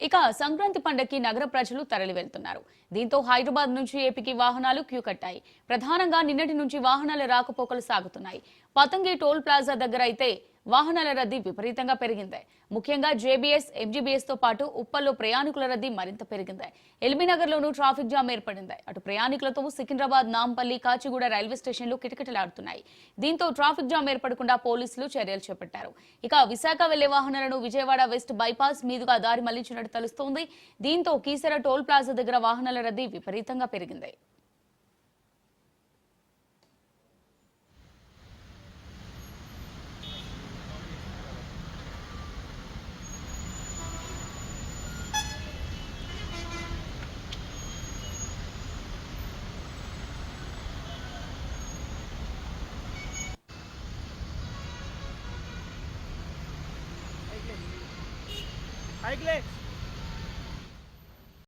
ఇక సంక్రాంతి పండగకి నగర ప్రజలు తరలి వెళ్తున్నారు. దీంతో హైదరాబాద్ నుంచి ఏపీకి వాహనాలు క్యూ కట్టాయి. ప్రధానంగా నిన్నటి నుంచి వాహనాల రాకపోకలు సాగుతున్నాయి. పతంగి టోల్ ప్లాజా దగ్గర అయితే వాహనాల రద్దీ విపరీతంగా పెరిగింది. ముఖ్యంగా జేబీఎస్, ఎంజీబీఎస్ తో పాటు ఉప్పల్లో ప్రయాణికుల రద్దీ మరింత పెరిగింది. ఎల్బీనగర్లోనూ ట్రాఫిక్ జామ్ ఏర్పడింది. అటు ప్రయాణికులతో సికింద్రాబాద్, నాంపల్లి, కాచిగూడ రైల్వే స్టేషన్లు కిటకిటలాడుతున్నాయి. దీంతో ట్రాఫిక్ జామ్ ఏర్పడకుండా పోలీసులు చర్యలు చేపట్టారు. ఇక విశాఖ వెళ్లే వాహనాలను విజయవాడ వెస్ట్ బైపాస్ మీదుగా దారి మళ్లించినట్టు తెలుస్తోంది. దీంతో కీసర టోల్ ప్లాజా దగ్గర వాహనాల రద్దీ విపరీతంగా పెరిగింది. High legs.